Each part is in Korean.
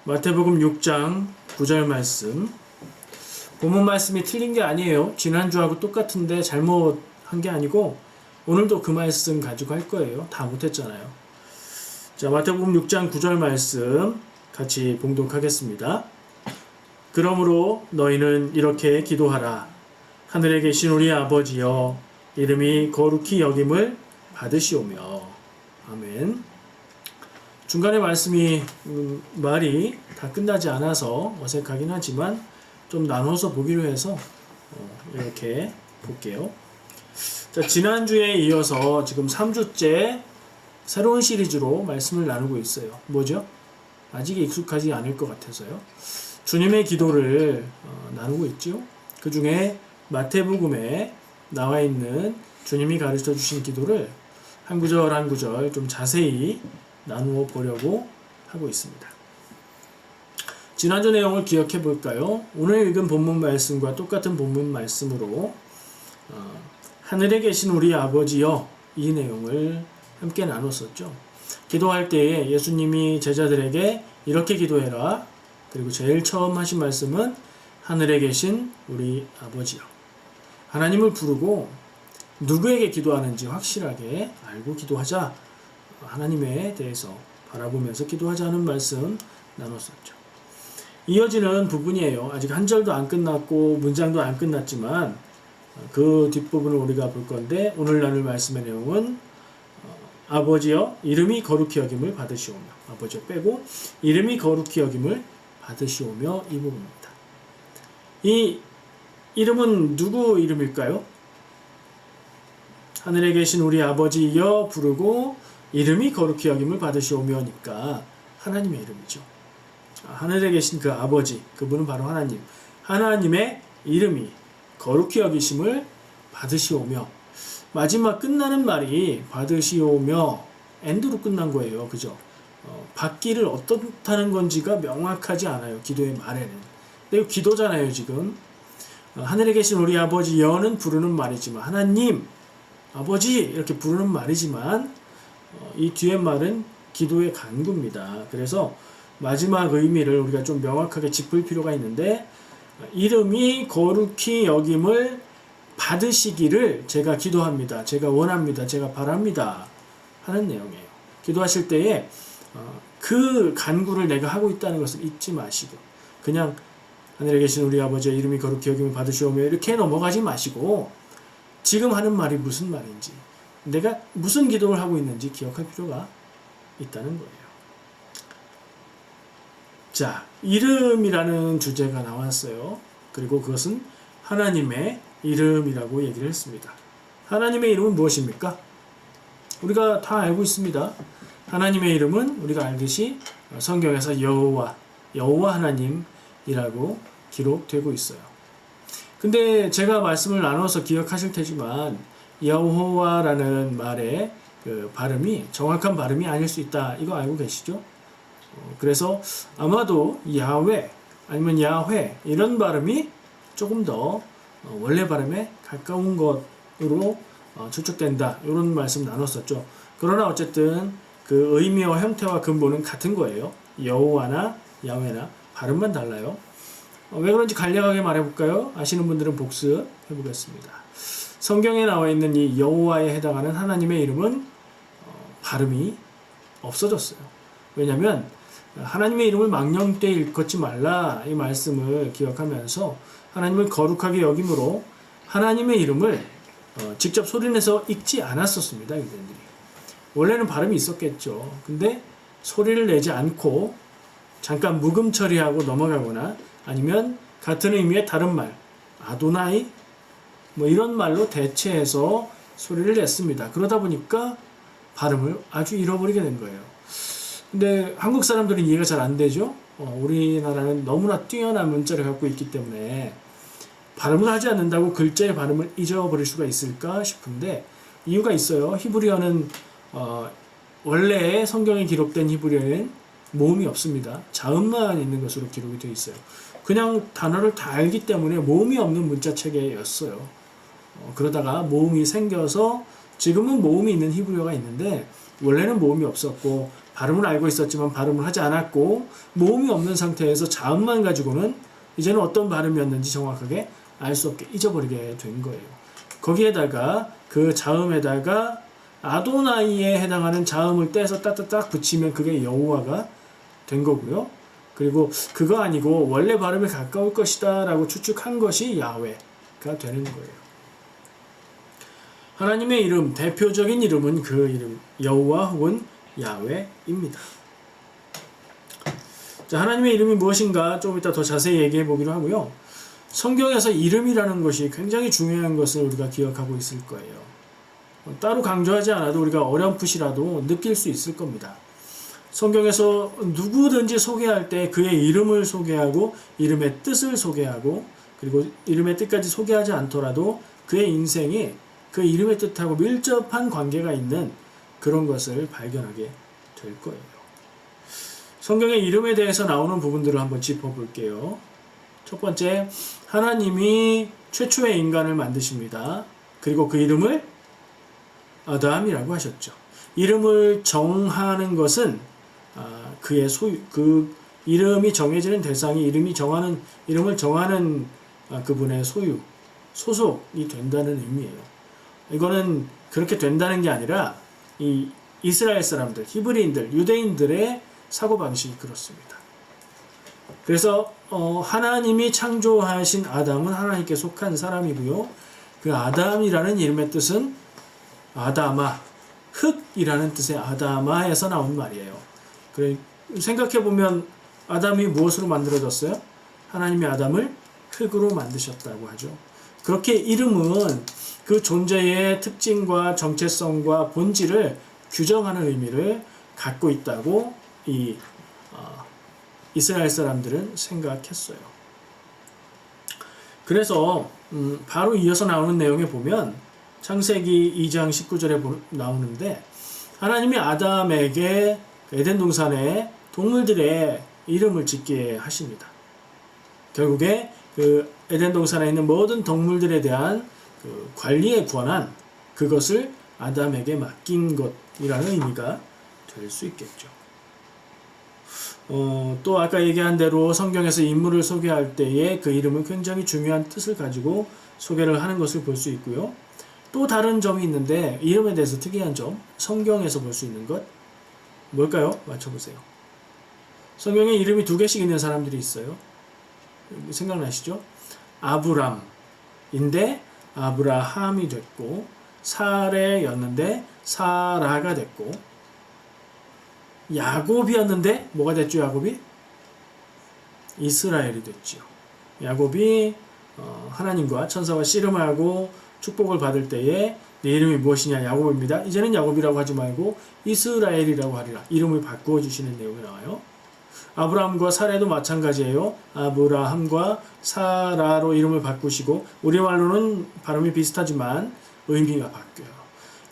마태복음 6장 9절 말씀. 본문 말씀이 틀린 게 아니에요. 지난주하고 똑같은데 잘못한 게 아니고 오늘도 그 말씀 가지고 할 거예요. 다 못했잖아요. 자, 마태복음 6장 9절 말씀 같이 봉독하겠습니다. 그러므로 너희는 이렇게 기도하라. 하늘에 계신 우리 아버지여, 이름이 거룩히 여김을 받으시오며. 아멘. 중간에 말씀이 말이 다 끝나지 않아서 어색하긴 하지만 좀 나눠서 보기로 해서 이렇게 볼게요. 자, 지난주에 이어서 지금 3주째 새로운 시리즈로 말씀을 나누고 있어요. 뭐죠? 아직 익숙하지 않을 것 같아서요. 주님의 기도를 나누고 있죠. 그 중에 마태복음에 나와 있는 주님이 가르쳐 주신 기도를 한 구절 한 구절 좀 자세히 나누어 보려고 하고 있습니다. 지난주 내용을 기억해 볼까요? 오늘 읽은 본문 말씀과 똑같은 본문 말씀으로 하늘에 계신 우리 아버지여, 이 내용을 함께 나눴었죠. 기도할 때에 예수님이 제자들에게 이렇게 기도해라. 그리고 제일 처음 하신 말씀은 하늘에 계신 우리 아버지여. 하나님을 부르고 누구에게 기도하는지 확실하게 알고 기도하자. 하나님에 대해서 바라보면서 기도하자는 말씀 나눴었죠. 이어지는 부분이에요. 아직 한 절도 안 끝났고 문장도 안 끝났지만 그 뒷부분을 우리가 볼 건데, 오늘 나눌 말씀의 내용은 아버지여, 이름이 거룩히 여김을 받으시오며. 아버지여 빼고 이름이 거룩히 여김을 받으시오며, 이 부분입니다. 이 이름은 누구 이름일까요? 하늘에 계신 우리 아버지여 부르고 이름이 거룩히 여김을 받으시오며니까 하나님의 이름이죠. 하늘에 계신 그 아버지, 그분은 바로 하나님. 하나님의 이름이 거룩히 여기심을 받으시오며. 마지막 끝나는 말이 받으시오며 엔드로 끝난 거예요. 그죠? 받기를 어떻다는 건지가 명확하지 않아요. 기도의 말에는. 근데 이거 기도잖아요, 지금. 하늘에 계신 우리 아버지 여는 부르는 말이지만, 하나님, 아버지 이렇게 부르는 말이지만 이 뒤에 말은 기도의 간구입니다. 그래서 마지막 의미를 우리가 좀 명확하게 짚을 필요가 있는데, 이름이 거룩히 여김을 받으시기를 제가 기도합니다. 제가 원합니다. 제가 바랍니다. 하는 내용이에요. 기도하실 때에 그 간구를 내가 하고 있다는 것을 잊지 마시고, 그냥 하늘에 계신 우리 아버지의 이름이 거룩히 여김을 받으시오며 이렇게 넘어가지 마시고, 지금 하는 말이 무슨 말인지, 내가 무슨 기도를 하고 있는지 기억할 필요가 있다는 거예요. 자, 이름이라는 주제가 나왔어요. 그리고 그것은 하나님의 이름이라고 얘기를 했습니다. 하나님의 이름은 무엇입니까? 우리가 다 알고 있습니다. 하나님의 이름은 우리가 알듯이 성경에서 여호와 하나님이라고 기록되고 있어요. 근데 제가 말씀을 나눠서 기억하실 테지만 여호와라는 말의 그 발음이 정확한 발음이 아닐 수 있다. 이거 알고 계시죠? 그래서 아마도 야훼 아니면 야훼 이런 발음이 조금 더 원래 발음에 가까운 것으로 추측된다. 이런 말씀 나눴었죠. 그러나 어쨌든 그 의미와 형태와 근본은 같은 거예요. 여호와나 야훼나 발음만 달라요. 왜 그런지 간략하게 말해볼까요? 아시는 분들은 복습해보겠습니다. 성경에 나와 있는 이 여호와에 해당하는 하나님의 이름은 발음이 없어졌어요. 왜냐하면 하나님의 이름을 망령 때 일컫지 말라, 이 말씀을 기억하면서 하나님을 거룩하게 여김으로 하나님의 이름을 직접 소리내서 읽지 않았었습니다. 유대인들이. 원래는 발음이 있었겠죠. 근데 소리를 내지 않고 잠깐 묵음 처리하고 넘어가거나, 아니면 같은 의미의 다른 말, 아도나이 뭐 이런 말로 대체해서 소리를 냈습니다. 그러다 보니까 발음을 아주 잃어버리게 된 거예요. 근데 한국 사람들은 이해가 잘 안 되죠. 우리나라는 너무나 뛰어난 문자를 갖고 있기 때문에 발음을 하지 않는다고 글자의 발음을 잊어버릴 수가 있을까 싶은데 이유가 있어요. 히브리어는 원래 성경에 기록된 히브리어는 모음이 없습니다. 자음만 있는 것으로 기록이 되어 있어요. 그냥 단어를 다 알기 때문에 모음이 없는 문자 체계였어요. 그러다가 모음이 생겨서 지금은 모음이 있는 히브리어가 있는데 원래는 모음이 없었고 발음을 알고 있었지만 발음을 하지 않았고 모음이 없는 상태에서 자음만 가지고는 이제는 어떤 발음이었는지 정확하게 알 수 없게 잊어버리게 된 거예요. 거기에다가 그 자음에다가 아도나이에 해당하는 자음을 떼서 따따딱 붙이면 그게 여호와가 된 거고요. 그리고 그거 아니고 원래 발음에 가까울 것이다 라고 추측한 것이 야훼가 되는 거예요. 하나님의 이름, 대표적인 이름은 그 이름 여호와 혹은 야훼입니다. 자, 하나님의 이름이 무엇인가 좀 이따 더 자세히 얘기해 보기로 하고요. 성경에서 이름이라는 것이 굉장히 중요한 것을 우리가 기억하고 있을 거예요. 따로 강조하지 않아도 우리가 어렴풋이라도 느낄 수 있을 겁니다. 성경에서 누구든지 소개할 때 그의 이름을 소개하고 이름의 뜻을 소개하고 그리고 이름의 뜻까지 소개하지 않더라도 그의 인생이 그 이름의 뜻하고 밀접한 관계가 있는 그런 것을 발견하게 될 거예요. 성경의 이름에 대해서 나오는 부분들을 한번 짚어볼게요. 첫 번째, 하나님이 최초의 인간을 만드십니다. 그리고 그 이름을 아담이라고 하셨죠. 이름을 정하는 것은 그의 소유, 그 이름이 정해지는 대상이 이름을 정하는 그분의 소유, 소속이 된다는 의미예요. 이거는 그렇게 된다는 게 아니라 이 이스라엘 사람들, 히브리인들, 유대인들의 사고방식이 그렇습니다. 그래서 하나님이 창조하신 아담은 하나님께 속한 사람이고요. 그 아담이라는 이름의 뜻은 아다마, 흙이라는 뜻의 아다마에서 나온 말이에요. 그래, 생각해보면 아담이 무엇으로 만들어졌어요? 하나님이 아담을 흙으로 만드셨다고 하죠. 그렇게 이름은 그 존재의 특징과 정체성과 본질을 규정하는 의미를 갖고 있다고 이스라엘 사람들은 생각했어요. 그래서 바로 이어서 나오는 내용에 보면 창세기 2장 19절에 나오는데 하나님이 아담에게 에덴 동산의 동물들의 이름을 짓게 하십니다. 결국에 그 에덴 동산에 있는 모든 동물들에 대한 그 관리의 권한, 그것을 아담에게 맡긴 것이라는 의미가 될 수 있겠죠. 또 아까 얘기한 대로 성경에서 인물을 소개할 때에 그 이름은 굉장히 중요한 뜻을 가지고 소개를 하는 것을 볼 수 있고요. 또 다른 점이 있는데 이름에 대해서 특이한 점, 성경에서 볼 수 있는 것 뭘까요? 맞춰보세요. 성경에 이름이 2개씩 있는 사람들이 있어요. 생각나시죠? 아브람인데 아브라함이 됐고, 사레였는데 사라가 됐고, 야곱이었는데 뭐가 됐죠? 야곱이? 이스라엘이 됐죠. 야곱이 하나님과 천사와 씨름하고 축복을 받을 때에 내 이름이 무엇이냐? 야곱입니다. 이제는 야곱이라고 하지 말고 이스라엘이라고 하리라. 이름을 바꾸어 주시는 내용이 나와요. 아브라함과 사라도 마찬가지예요. 아브라함과 사라로 이름을 바꾸시고 우리말로는 발음이 비슷하지만 의미가 바뀌어요.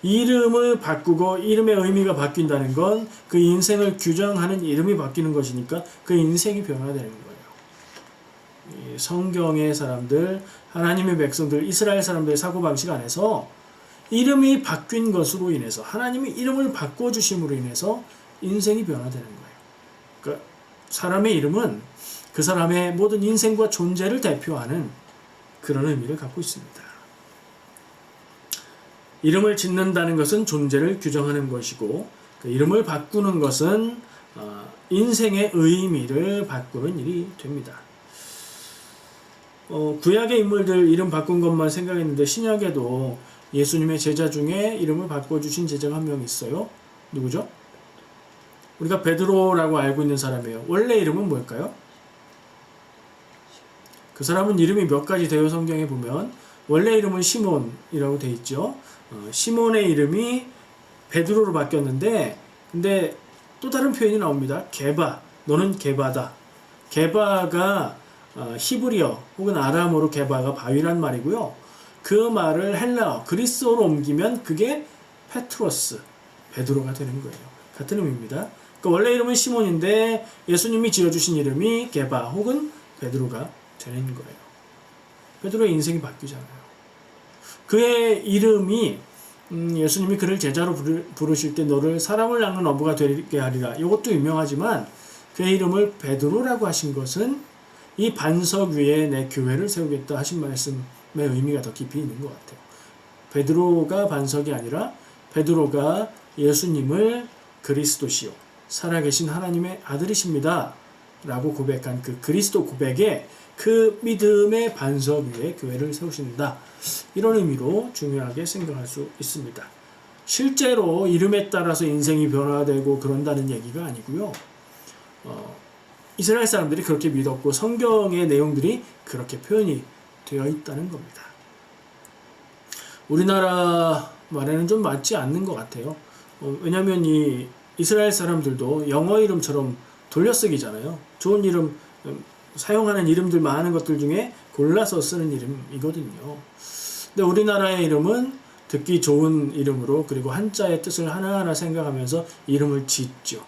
이름을 바꾸고 이름의 의미가 바뀐다는 건 그 인생을 규정하는 이름이 바뀌는 것이니까 그 인생이 변화되는 거예요. 성경의 사람들, 하나님의 백성들, 이스라엘 사람들의 사고방식 안에서 이름이 바뀐 것으로 인해서 하나님이 이름을 바꿔주심으로 인해서 인생이 변화되는 거예요. 그러니까 사람의 이름은 그 사람의 모든 인생과 존재를 대표하는 그런 의미를 갖고 있습니다. 이름을 짓는다는 것은 존재를 규정하는 것이고 그 이름을 바꾸는 것은 인생의 의미를 바꾸는 일이 됩니다. 구약의 인물들 이름 바꾼 것만 생각했는데 신약에도 예수님의 제자 중에 이름을 바꿔주신 제자가 한 명 있어요. 누구죠? 우리가 베드로라고 알고 있는 사람이에요. 원래 이름은 뭘까요? 그 사람은 이름이 몇 가지 돼요. 성경에 보면 원래 이름은 시몬이라고 돼 있죠. 시몬의 이름이 베드로로 바뀌었는데 근데 또 다른 표현이 나옵니다. 게바, 너는 게바다. 게바가 히브리어 혹은 아람어로 게바가 바위란 말이고요. 그 말을 헬라어, 그리스어로 옮기면 그게 페트로스, 베드로가 되는 거예요. 같은 의미입니다. 그러니까 원래 이름은 시몬인데 예수님이 지어주신 이름이 게바 혹은 베드로가 되는 거예요. 베드로의 인생이 바뀌잖아요. 그의 이름이 예수님이 그를 제자로 부르실 때 너를 사람을 낚는 어부가 되게 하리라. 이것도 유명하지만 그의 이름을 베드로라고 하신 것은 이 반석 위에 내 교회를 세우겠다 하신 말씀의 의미가 더 깊이 있는 것 같아요. 베드로가 반석이 아니라 베드로가 예수님을 그리스도시요 살아계신 하나님의 아들이십니다 라고 고백한 그 그리스도 고백에 그 믿음의 반석 위에 교회를 세우신다. 이런 의미로 중요하게 생각할 수 있습니다. 실제로 이름에 따라서 인생이 변화되고 그런다는 얘기가 아니고요. 이스라엘 사람들이 그렇게 믿었고 성경의 내용들이 그렇게 표현이 되어 있다는 겁니다. 우리나라 말에는 좀 맞지 않는 것 같아요. 왜냐하면 이 이스라엘 사람들도 영어 이름처럼 돌려쓰기잖아요. 좋은 이름, 사용하는 이름들 많은 것들 중에 골라서 쓰는 이름이거든요. 근데 우리나라의 이름은 듣기 좋은 이름으로 그리고 한자의 뜻을 하나하나 생각하면서 이름을 짓죠.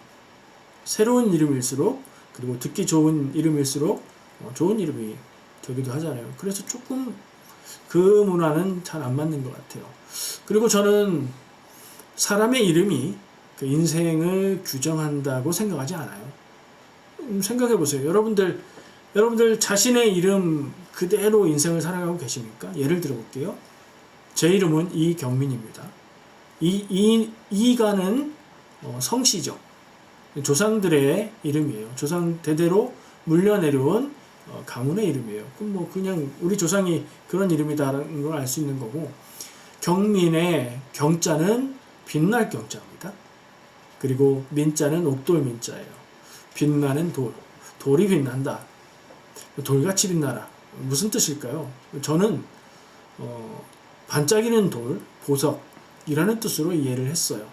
새로운 이름일수록 그리고 듣기 좋은 이름일수록 좋은 이름이 되기도 하잖아요. 그래서 조금 그 문화는 잘 안 맞는 것 같아요. 그리고 저는 사람의 이름이 그 인생을 규정한다고 생각하지 않아요. 생각해 보세요. 여러분들 자신의 이름 그대로 인생을 살아가고 계십니까? 예를 들어 볼게요. 제 이름은 이경민입니다. 이가는 성씨죠. 조상들의 이름이에요. 조상 대대로 물려내려온 가문의 이름이에요. 그럼 그냥 우리 조상이 그런 이름이다라는 걸 알 수 있는 거고, 경민의 경자는 빛날 경자입니다. 그리고 민자는 옥돌 민자예요. 빛나는 돌이 빛난다. 돌같이 빛나라. 무슨 뜻일까요? 저는 반짝이는 돌, 보석이라는 뜻으로 이해를 했어요.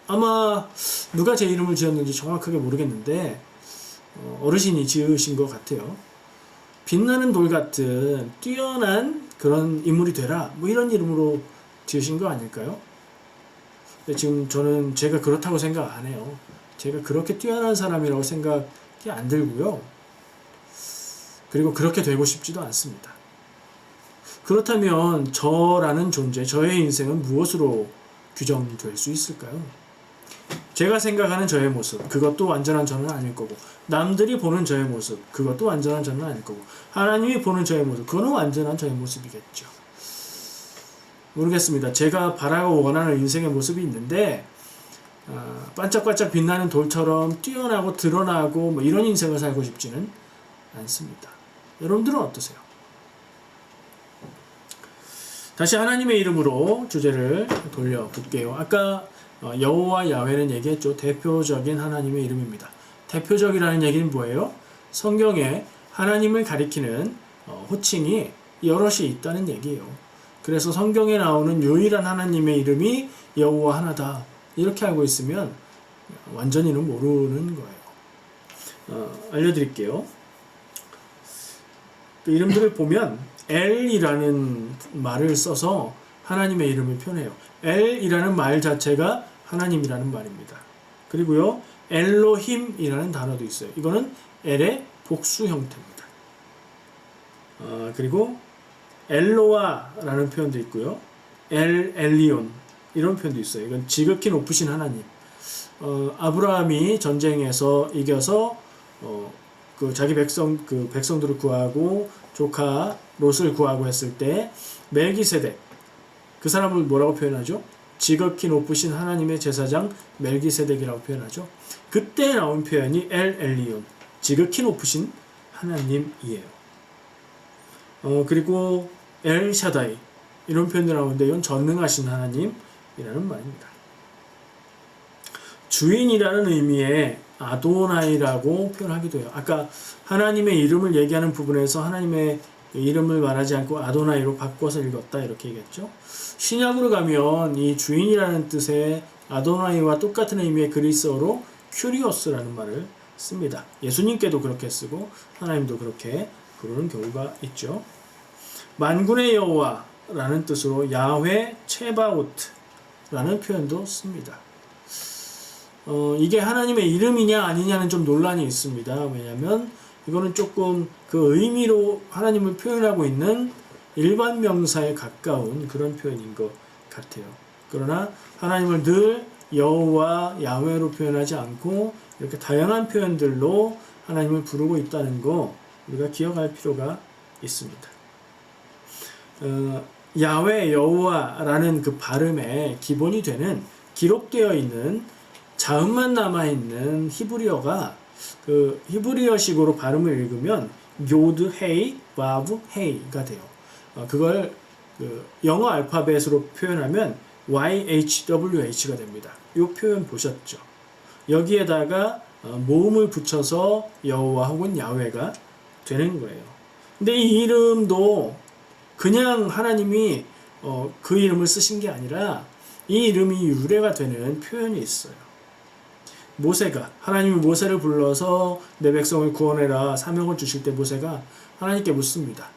아마 누가 제 이름을 지었는지 정확하게 모르겠는데 어르신이 지으신 것 같아요. 빛나는 돌 같은 뛰어난 그런 인물이 되라, 이런 이름으로 지으신 거 아닐까요? 근데 지금 저는 제가 그렇다고 생각 안 해요. 제가 그렇게 뛰어난 사람이라고 생각이 안 들고요. 그리고 그렇게 되고 싶지도 않습니다. 그렇다면 저라는 존재, 저의 인생은 무엇으로 규정될 수 있을까요? 제가 생각하는 저의 모습, 그것도 완전한 저는 아닐 거고, 남들이 보는 저의 모습, 그것도 완전한 저는 아닐 거고, 하나님이 보는 저의 모습, 그거는 완전한 저의 모습이겠죠. 모르겠습니다. 제가 바라고 원하는 인생의 모습이 있는데 반짝반짝 빛나는 돌처럼 뛰어나고 드러나고 이런 인생을 살고 싶지는 않습니다. 여러분들은 어떠세요? 다시 하나님의 이름으로 주제를 돌려볼게요. 아까 여호와 야훼는 얘기했죠. 대표적인 하나님의 이름입니다. 대표적이라는 얘기는 뭐예요? 성경에 하나님을 가리키는 호칭이 여럿이 있다는 얘기예요. 그래서 성경에 나오는 유일한 하나님의 이름이 여호와 하나다. 이렇게 알고 있으면 완전히는 모르는 거예요. 알려드릴게요. 그 이름들을 보면 엘이라는 말을 써서 하나님의 이름을 표현해요. 엘이라는 말 자체가 하나님이라는 말입니다. 그리고요, 엘로힘이라는 단어도 있어요. 이거는 엘의 복수 형태입니다. 그리고 엘로아라는 표현도 있고요. 엘리온 이런 표현도 있어요. 이건 지극히 높으신 하나님. 아브라함이 전쟁에서 이겨서 그 자기 백성들을 구하고 조카 롯을 구하고 했을 때 멜기세덱, 그 사람을 뭐라고 표현하죠? 지극히 높으신 하나님의 제사장 멜기세덱이라고 표현하죠. 그때 나온 표현이 엘리온, 지극히 높으신 하나님이에요. 그리고 엘샤다이 이런 표현도 나오는데 이건 전능하신 하나님이라는 말입니다. 주인이라는 의미의 아도나이라고 표현하기도 해요. 아까 하나님의 이름을 얘기하는 부분에서 하나님의 이름을 말하지 않고 아도나이로 바꿔서 읽었다 이렇게 얘기했죠. 신약으로 가면 이 주인이라는 뜻의 아도나이와 똑같은 의미의 그리스어로 큐리오스라는 말을 씁니다. 예수님께도 그렇게 쓰고 하나님도 그렇게 부르는 경우가 있죠. 만군의 여호와라는 뜻으로 야훼 체바오트라는 표현도 씁니다. 이게 하나님의 이름이냐 아니냐는 좀 논란이 있습니다. 왜냐하면 이거는 조금 그 의미로 하나님을 표현하고 있는 일반 명사에 가까운 그런 표현인 것 같아요. 그러나 하나님을 늘 여호와 야훼로 표현하지 않고 이렇게 다양한 표현들로 하나님을 부르고 있다는 거 우리가 기억할 필요가 있습니다. 야훼 여호와라는 그 발음의 기본이 되는 기록되어 있는 자음만 남아있는 히브리어가 그 히브리어식으로 발음을 읽으면 요드 헤이 와브 헤이가 돼요. 그걸 그 영어 알파벳으로 표현하면 YHWH가 됩니다. 이 표현 보셨죠? 여기에다가 모음을 붙여서 여호와 혹은 야훼가 되는 거예요. 근데 이 이름도 그냥 하나님이 그 이름을 쓰신 게 아니라 이 이름이 유래가 되는 표현이 있어요. 모세가 하나님이 모세를 불러서 내 백성을 구원해라 사명을 주실 때 모세가 하나님께 묻습니다.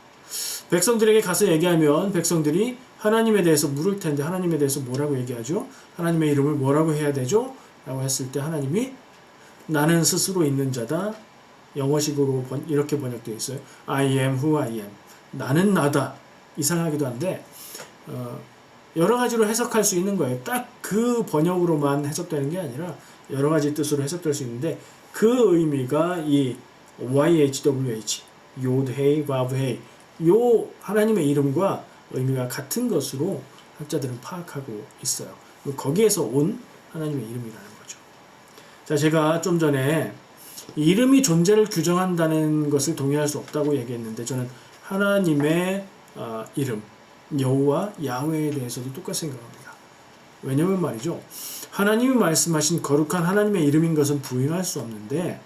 백성들에게 가서 얘기하면 백성들이 하나님에 대해서 물을 텐데 하나님에 대해서 뭐라고 얘기하죠? 하나님의 이름을 뭐라고 해야 되죠? 라고 했을 때 하나님이 나는 스스로 있는 자다. 영어식으로 이렇게 번역되어 있어요. I am who I am. 나는 나다. 이상하기도 한데 여러 가지로 해석할 수 있는 거예요. 딱 그 번역으로만 해석되는 게 아니라 여러 가지 뜻으로 해석될 수 있는데 그 의미가 이 YHWH, 요드헤이, 바브헤이 요 하나님의 이름과 의미가 같은 것으로 학자들은 파악하고 있어요. 거기에서 온 하나님의 이름이라는 거죠. 자, 제가 좀 전에 이름이 존재를 규정한다는 것을 동의할 수 없다고 얘기했는데 저는 하나님의 이름, 여호와, 야훼에 대해서도 똑같이 생각합니다. 왜냐면 말이죠. 하나님이 말씀하신 거룩한 하나님의 이름인 것은 부인할 수 없는데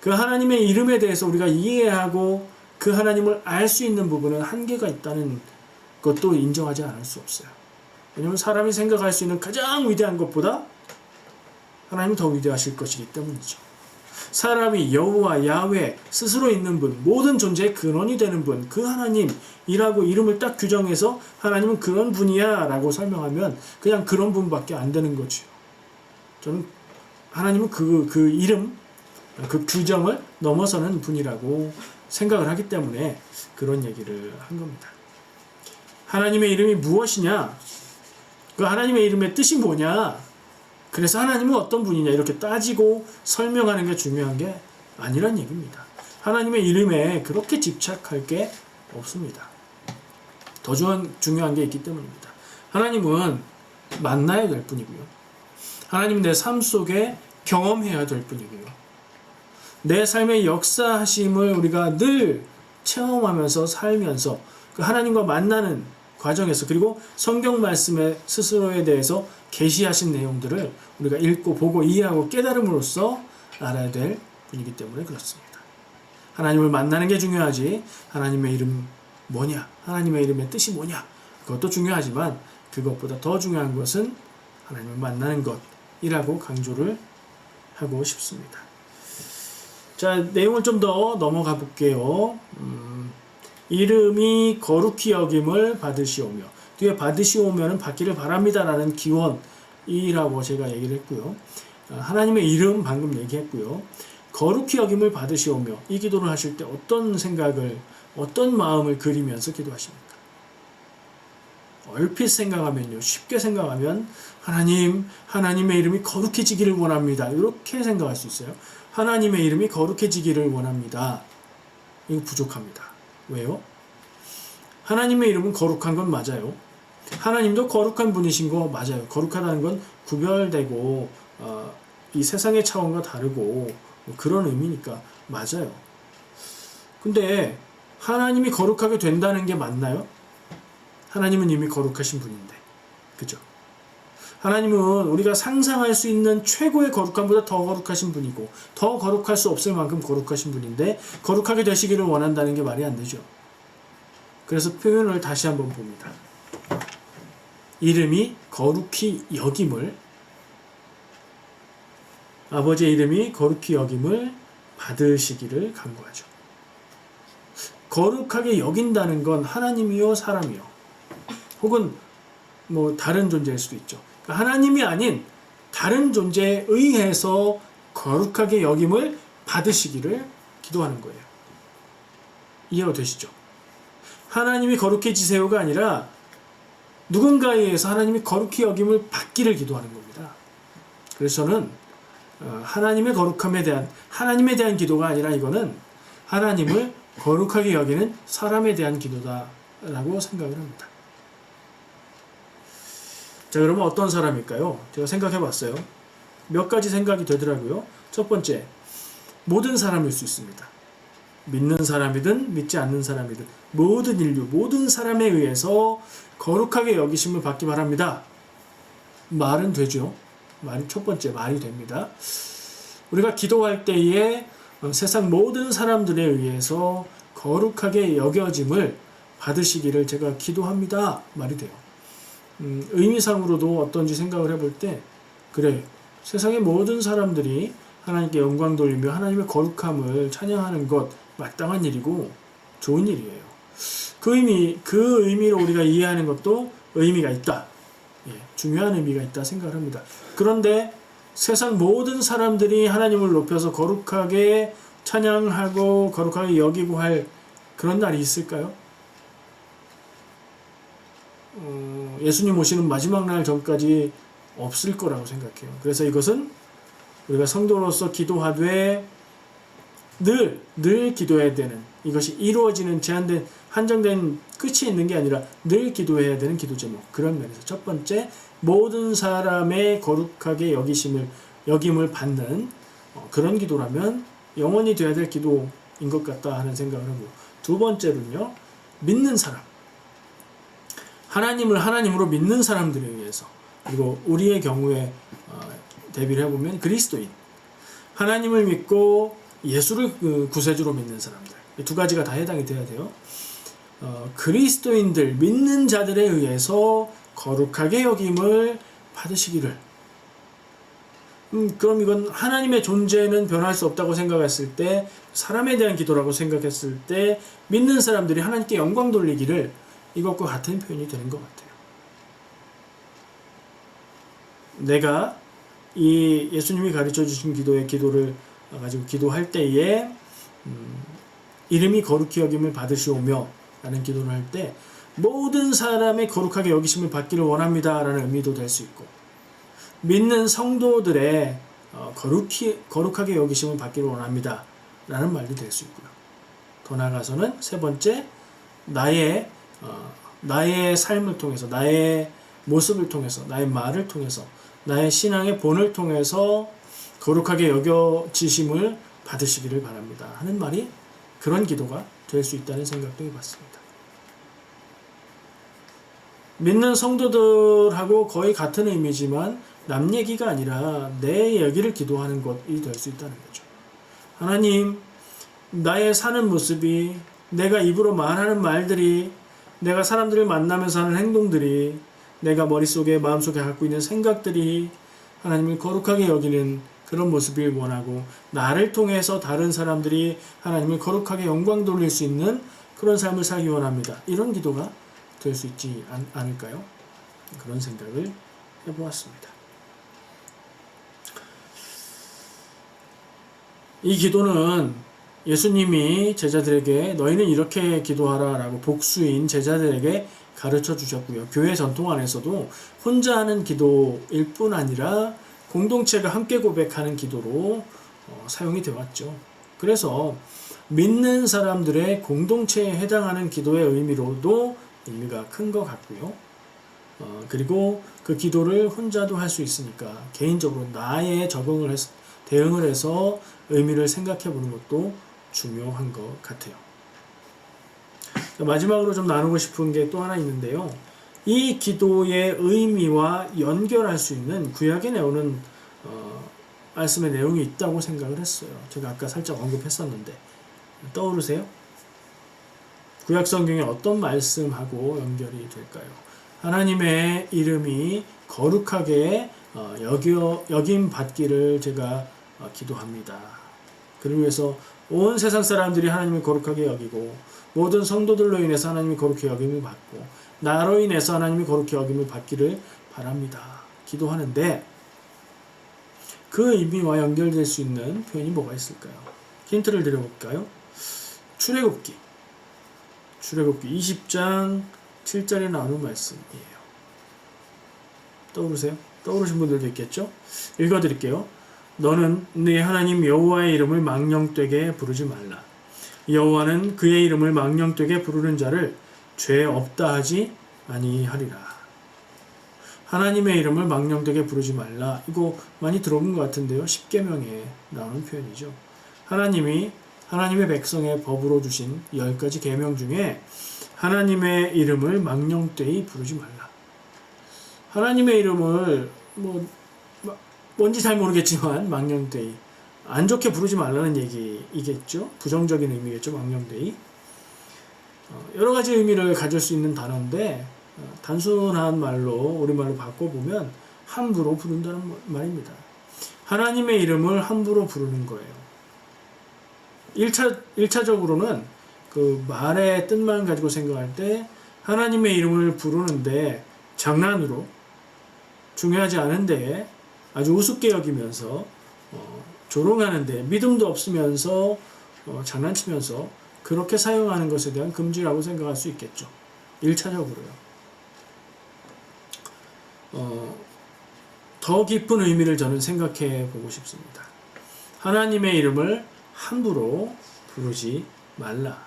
그 하나님의 이름에 대해서 우리가 이해하고 그 하나님을 알 수 있는 부분은 한계가 있다는 것도 인정하지 않을 수 없어요. 왜냐하면 사람이 생각할 수 있는 가장 위대한 것보다 하나님이 더 위대하실 것이기 때문이죠. 사람이 여호와 야훼 스스로 있는 분, 모든 존재의 근원이 되는 분, 그 하나님이라고 이름을 딱 규정해서 하나님은 그런 분이야 라고 설명하면 그냥 그런 분밖에 안 되는 거죠. 저는 하나님은 그 이름, 그 규정을 넘어서는 분이라고 생각을 하기 때문에 그런 얘기를 한 겁니다. 하나님의 이름이 무엇이냐? 그 하나님의 이름의 뜻이 뭐냐? 그래서 하나님은 어떤 분이냐 이렇게 따지고 설명하는 게 중요한 게 아니란 얘기입니다. 하나님의 이름에 그렇게 집착할 게 없습니다. 더 중요한 게 있기 때문입니다. 하나님은 만나야 될 뿐이고요. 하나님은 내 삶 속에 경험해야 될 뿐이고요. 내 삶의 역사하심을 우리가 늘 체험하면서 살면서 그 하나님과 만나는 과정에서 그리고 성경 말씀의 스스로에 대해서 계시하신 내용들을 우리가 읽고 보고 이해하고 깨달음으로써 알아야 될 분이기 때문에 그렇습니다. 하나님을 만나는 게 중요하지 하나님의 이름 뭐냐 하나님의 이름의 뜻이 뭐냐 그것도 중요하지만 그것보다 더 중요한 것은 하나님을 만나는 것이라고 강조를 하고 싶습니다. 자, 내용을 좀 더 넘어가 볼게요. 이름이 거룩히 여김을 받으시오며 뒤에 받으시오면은 받기를 바랍니다라는 기원이라고 제가 얘기를 했고요. 하나님의 이름 방금 얘기했고요. 거룩히 여김을 받으시오며 이 기도를 하실 때 어떤 생각을 어떤 마음을 그리면서 기도하십니까? 얼핏 생각하면요. 쉽게 생각하면 하나님의 이름이 거룩해지기를 원합니다. 이렇게 생각할 수 있어요. 하나님의 이름이 거룩해지기를 원합니다. 이거 부족합니다. 왜요? 하나님의 이름은 거룩한 건 맞아요. 하나님도 거룩한 분이신 거 맞아요. 거룩하다는 건 구별되고 이 세상의 차원과 다르고 뭐 그런 의미니까 맞아요. 근데 하나님이 거룩하게 된다는 게 맞나요? 하나님은 이미 거룩하신 분인데 그죠? 하나님은 우리가 상상할 수 있는 최고의 거룩함보다 더 거룩하신 분이고 더 거룩할 수 없을 만큼 거룩하신 분인데 거룩하게 되시기를 원한다는 게 말이 안 되죠. 그래서 표현을 다시 한번 봅니다. 이름이 거룩히 여김을 아버지의 이름이 거룩히 여김을 받으시기를 간구하죠. 거룩하게 여긴다는 건 하나님이요 사람이요 혹은 뭐 다른 존재일 수도 있죠. 그러니까 하나님이 아닌 다른 존재에 의해서 거룩하게 여김을 받으시기를 기도하는 거예요. 이해가 되시죠? 하나님이 거룩해지세요가 아니라 누군가에 의해서 하나님이 거룩히 여김을 받기를 기도하는 겁니다. 그래서 저는 하나님의 거룩함에 대한 하나님에 대한 기도가 아니라 이거는 하나님을 거룩하게 여기는 사람에 대한 기도다라고 생각을 합니다. 자, 그러면 어떤 사람일까요? 제가 생각해 봤어요. 몇 가지 생각이 되더라고요. 첫 번째, 모든 사람일 수 있습니다. 믿는 사람이든 믿지 않는 사람이든 모든 인류, 모든 사람에 의해서 거룩하게 여기심을 받기 바랍니다. 말은 되죠. 말이 첫 번째 말이 됩니다. 우리가 기도할 때에 세상 모든 사람들에 의해서 거룩하게 여겨짐을 받으시기를 제가 기도합니다. 말이 돼요. 의미상으로도 어떤지 생각을 해볼 때 그래, 세상의 모든 사람들이 하나님께 영광 돌리며 하나님의 거룩함을 찬양하는 것 마땅한 일이고 좋은 일이에요. 그 의미로 우리가 이해하는 것도 의미가 있다. 예, 중요한 의미가 있다 생각을 합니다. 그런데 세상 모든 사람들이 하나님을 높여서 거룩하게 찬양하고 거룩하게 여기고 할 그런 날이 있을까요? 예수님 오시는 마지막 날 전까지 없을 거라고 생각해요. 그래서 이것은 우리가 성도로서 기도하되 늘 기도해야 되는, 이것이 이루어지는 제한된 한정된 끝이 있는 게 아니라 늘 기도해야 되는 기도 제목. 그런 면에서 첫 번째, 모든 사람의 거룩하게 여김을 받는 그런 기도라면 영원히 돼야 될 기도인 것 같다 하는 생각을 하고, 두 번째로는요, 믿는 사람, 하나님을 하나님으로 믿는 사람들에 의해서, 그리고 우리의 경우에 대비를 해보면 그리스도인, 하나님을 믿고 예수를 구세주로 믿는 사람들, 이 두 가지가 다 해당이 돼야 돼요. 그리스도인들, 믿는 자들에 의해서 거룩하게 여김을 받으시기를. 그럼 이건 하나님의 존재는 변할 수 없다고 생각했을 때, 사람에 대한 기도라고 생각했을 때 믿는 사람들이 하나님께 영광 돌리기를, 이것과 같은 표현이 되는 것 같아요. 내가 이 예수님이 가르쳐 주신 기도를 가지고 기도할 때에 이름이 거룩히 여김을 받으시오며 라는 기도를 할 때 모든 사람의 거룩하게 여기심을 받기를 원합니다 라는 의미도 될 수 있고, 믿는 성도들의 거룩하게 여기심을 받기를 원합니다 라는 말도 될 수 있고요. 더 나아가서는 세 번째, 나의 삶을 통해서, 나의 모습을 통해서, 나의 말을 통해서, 나의 신앙의 본을 통해서 거룩하게 여겨지심을 받으시기를 바랍니다 하는 말이 그런 기도가 될 수 있다는 생각도 해봤습니다. 믿는 성도들하고 거의 같은 의미지만 남 얘기가 아니라 내 얘기를 기도하는 것이 될 수 있다는 거죠. 하나님, 나의 사는 모습이, 내가 입으로 말하는 말들이, 내가 사람들을 만나면서 하는 행동들이, 내가 머릿속에 마음속에 갖고 있는 생각들이 하나님을 거룩하게 여기는 그런 모습을 원하고, 나를 통해서 다른 사람들이 하나님을 거룩하게 영광 돌릴 수 있는 그런 삶을 살기 원합니다. 이런 기도가 될 수 있지 않을까요? 그런 생각을 해보았습니다. 이 기도는 예수님이 제자들에게 너희는 이렇게 기도하라 라고 복수인 제자들에게 가르쳐 주셨고요. 교회 전통 안에서도 혼자 하는 기도일 뿐 아니라 공동체가 함께 고백하는 기도로 사용이 되었죠. 그래서 믿는 사람들의 공동체에 해당하는 기도의 의미로도 의미가 큰 것 같고요. 그리고 그 기도를 혼자도 할 수 있으니까 개인적으로 나의 대응을 해서 의미를 생각해 보는 것도 중요한 것 같아요. 마지막으로 좀 나누고 싶은 게 또 하나 있는데요. 이 기도의 의미와 연결할 수 있는 구약에 나오는 말씀의 내용이 있다고 생각을 했어요. 제가 아까 살짝 언급했었는데 떠오르세요? 구약 성경에 어떤 말씀하고 연결이 될까요? 하나님의 이름이 거룩하게 여김 받기를 제가 기도합니다. 그러기 위해서 온 세상 사람들이 하나님을 거룩하게 여기고, 모든 성도들로 인해서 하나님이 거룩히 여김을 받고, 나로 인해서 하나님이 거룩히 여김을 받기를 바랍니다. 기도하는데 그 의미와 연결될 수 있는 표현이 뭐가 있을까요? 힌트를 드려볼까요? 출애굽기 20장 7절에 나오는 말씀이에요. 떠오르세요? 떠오르신 분들도 있겠죠? 읽어드릴게요. 너는 네 하나님 여호와의 이름을 망령되게 부르지 말라. 여호와는 그의 이름을 망령되게 부르는 자를 죄 없다 하지 아니하리라. 하나님의 이름을 망령되게 부르지 말라. 이거 많이 들어본 것 같은데요. 십계명에 나오는 표현이죠. 하나님의 백성의 법으로 주신 10가지 계명 중에 하나님의 이름을 망령되이 부르지 말라. 하나님의 이름을 뭔지 잘 모르겠지만 망령되이 안 좋게 부르지 말라는 얘기이겠죠. 부정적인 의미겠죠. 망령되이. 여러 가지 의미를 가질 수 있는 단어인데 단순한 말로 우리말로 바꿔보면 함부로 부른다는 말입니다. 하나님의 이름을 함부로 부르는 거예요. 1차적으로는 그 말의 뜻만 가지고 생각할 때 하나님의 이름을 부르는데 장난으로 중요하지 않은데 아주 우습게 여기면서 조롱하는데 믿음도 없으면서 장난치면서 그렇게 사용하는 것에 대한 금지라고 생각할 수 있겠죠. 1차적으로요. 더 깊은 의미를 저는 생각해 보고 싶습니다. 하나님의 이름을 함부로 부르지 말라.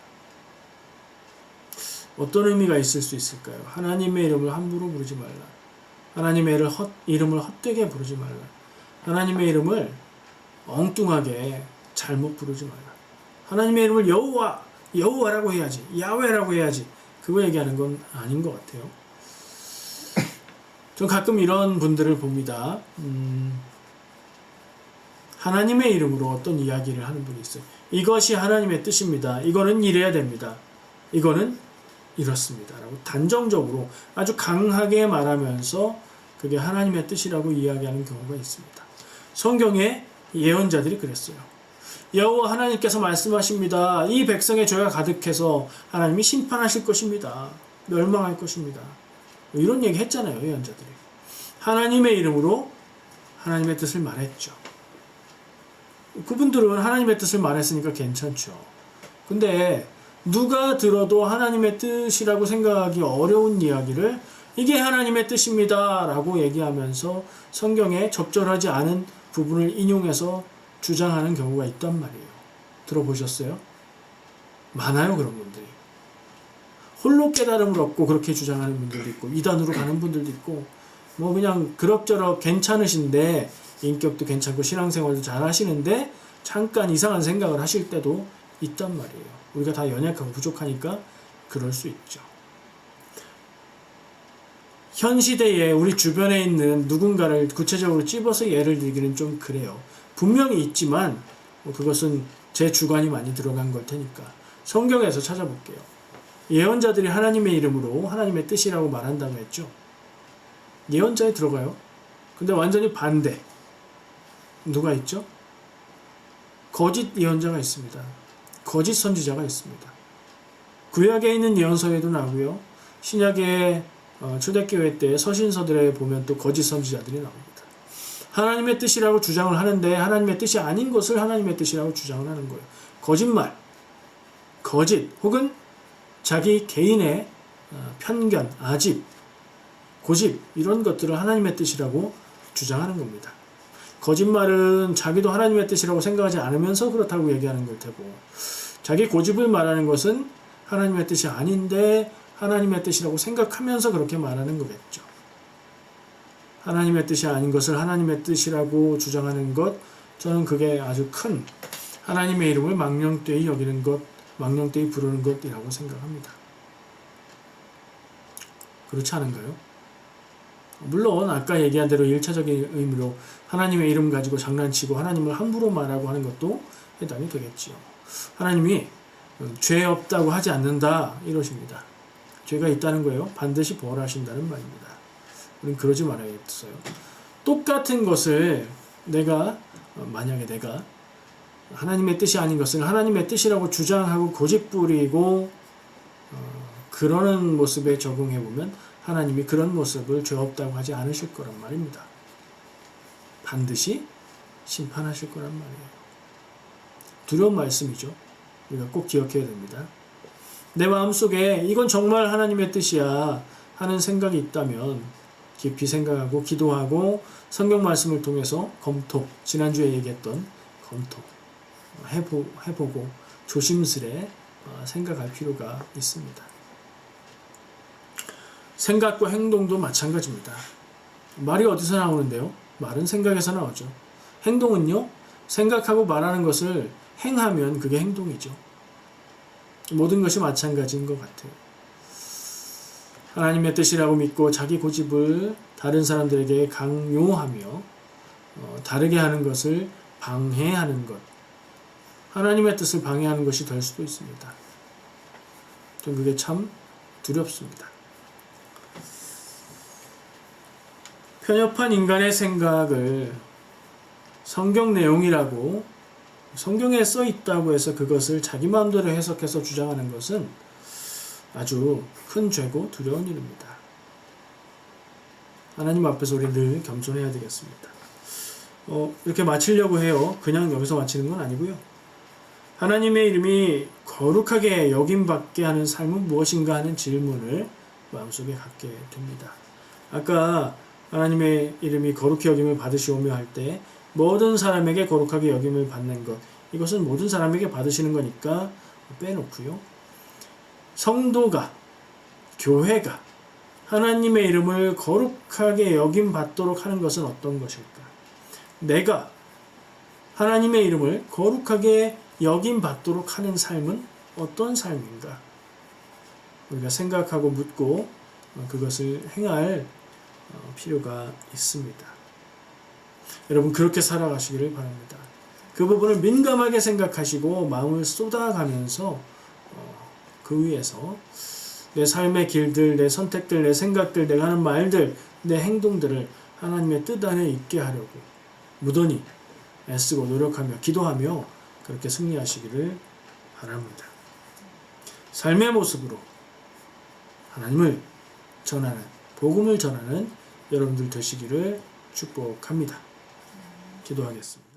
어떤 의미가 있을 수 있을까요? 하나님의 이름을 함부로 부르지 말라. 하나님의 이름을 헛되게 부르지 말라. 하나님의 이름을 엉뚱하게 잘못 부르지 말라. 하나님의 이름을 여호와라고 해야지, 야훼라고 해야지. 그거 얘기하는 건 아닌 것 같아요. 전 가끔 이런 분들을 봅니다. 하나님의 이름으로 어떤 이야기를 하는 분이 있어요. 이것이 하나님의 뜻입니다. 이거는 이래야 됩니다. 이거는 이렇습니다. 라고 단정적으로 아주 강하게 말하면서 그게 하나님의 뜻이라고 이야기하는 경우가 있습니다. 성경에 예언자들이 그랬어요. 여호와 하나님께서 말씀하십니다. 이 백성의 죄가 가득해서 하나님이 심판하실 것입니다. 멸망할 것입니다. 이런 얘기 했잖아요. 예언자들이. 하나님의 이름으로 하나님의 뜻을 말했죠. 그분들은 하나님의 뜻을 말했으니까 괜찮죠. 근데 누가 들어도 하나님의 뜻이라고 생각하기 어려운 이야기를 이게 하나님의 뜻입니다 라고 얘기하면서 성경에 적절하지 않은 부분을 인용해서 주장하는 경우가 있단 말이에요. 들어보셨어요? 많아요, 그런 분들이. 홀로 깨달음을 얻고 그렇게 주장하는 분들도 있고 이단으로 가는 분들도 있고 그냥 그럭저럭 괜찮으신데 인격도 괜찮고 신앙생활도 잘 하시는데 잠깐 이상한 생각을 하실 때도 있단 말이에요. 우리가 다 연약하고 부족하니까 그럴 수 있죠. 현 시대에 우리 주변에 있는 누군가를 구체적으로 찝어서 예를 들기는 좀 그래요. 분명히 있지만 그것은 제 주관이 많이 들어간 걸 테니까 성경에서 찾아볼게요. 예언자들이 하나님의 이름으로 하나님의 뜻이라고 말한다고 했죠. 예언자에 들어가요. 근데 완전히 반대. 누가 있죠? 거짓 예언자가 있습니다. 거짓 선지자가 있습니다. 구약에 있는 예언서에도 나오고요. 신약의 초대교회 때 서신서들에 보면 또 거짓 선지자들이 나옵니다. 하나님의 뜻이라고 주장을 하는데 하나님의 뜻이 아닌 것을 하나님의 뜻이라고 주장을 하는 거예요. 거짓말, 거짓 혹은 자기 개인의 편견, 아집, 고집 이런 것들을 하나님의 뜻이라고 주장하는 겁니다. 거짓말은 자기도 하나님의 뜻이라고 생각하지 않으면서 그렇다고 얘기하는 걸 테고 자기 고집을 말하는 것은 하나님의 뜻이 아닌데 하나님의 뜻이라고 생각하면서 그렇게 말하는 거겠죠. 하나님의 뜻이 아닌 것을 하나님의 뜻이라고 주장하는 것, 저는 그게 아주 큰 하나님의 이름을 망령되이 여기는 것, 망령되이 부르는 것이라고 생각합니다. 그렇지 않은가요? 물론 아까 얘기한 대로 1차적인 의미로 하나님의 이름 가지고 장난치고 하나님을 함부로 말하고 하는 것도 해당이 되겠지요. 하나님이 죄 없다고 하지 않는다 이러십니다. 죄가 있다는 거예요. 반드시 벌하신다는 말입니다. 우리는 그러지 말아야겠어요. 똑같은 것을 만약에 내가 하나님의 뜻이 아닌 것을 하나님의 뜻이라고 주장하고 고집부리고 그러는 모습에 적용해보면 하나님이 그런 모습을 죄 없다고 하지 않으실 거란 말입니다. 반드시 심판하실 거란 말이에요. 두려운 말씀이죠. 우리가 꼭 기억해야 됩니다. 내 마음속에 이건 정말 하나님의 뜻이야 하는 생각이 있다면 깊이 생각하고 기도하고 성경 말씀을 통해서 검토, 지난주에 얘기했던 검토 해보고 조심스레 생각할 필요가 있습니다. 생각과 행동도 마찬가지입니다. 말이 어디서 나오는데요? 말은 생각에서 나오죠. 행동은요, 생각하고 말하는 것을 행하면 그게 행동이죠. 모든 것이 마찬가지인 것 같아요. 하나님의 뜻이라고 믿고 자기 고집을 다른 사람들에게 강요하며 다르게 하는 것을 방해하는 것, 하나님의 뜻을 방해하는 것이 될 수도 있습니다. 전 그게 참 두렵습니다. 편협한 인간의 생각을 성경 내용이라고, 성경에 써 있다고 해서 그것을 자기 마음대로 해석해서 주장하는 것은 아주 큰 죄고 두려운 일입니다. 하나님 앞에서 우리 늘 겸손해야 되겠습니다. 이렇게 마치려고 해요. 그냥 여기서 마치는 건 아니고요. 하나님의 이름이 거룩하게 여김받게 하는 삶은 무엇인가 하는 질문을 마음속에 갖게 됩니다. 아까 하나님의 이름이 거룩히 여김을 받으시오며 할 때 모든 사람에게 거룩하게 여김을 받는 것, 이것은 모든 사람에게 받으시는 거니까 빼놓고요. 성도가, 교회가 하나님의 이름을 거룩하게 여김받도록 하는 것은 어떤 것일까? 내가 하나님의 이름을 거룩하게 여김받도록 하는 삶은 어떤 삶인가? 우리가 생각하고 묻고 그것을 행할 필요가 있습니다. 여러분, 그렇게 살아가시기를 바랍니다. 그 부분을 민감하게 생각하시고 마음을 쏟아가면서 그 위에서 내 삶의 길들, 내 선택들, 내 생각들, 내가 하는 말들, 내 행동들을 하나님의 뜻 안에 있게 하려고 무던히 애쓰고 노력하며 기도하며 그렇게 승리하시기를 바랍니다. 삶의 모습으로 하나님을 전하는, 복음을 전하는 여러분들 되시기를 축복합니다. 기도하겠습니다.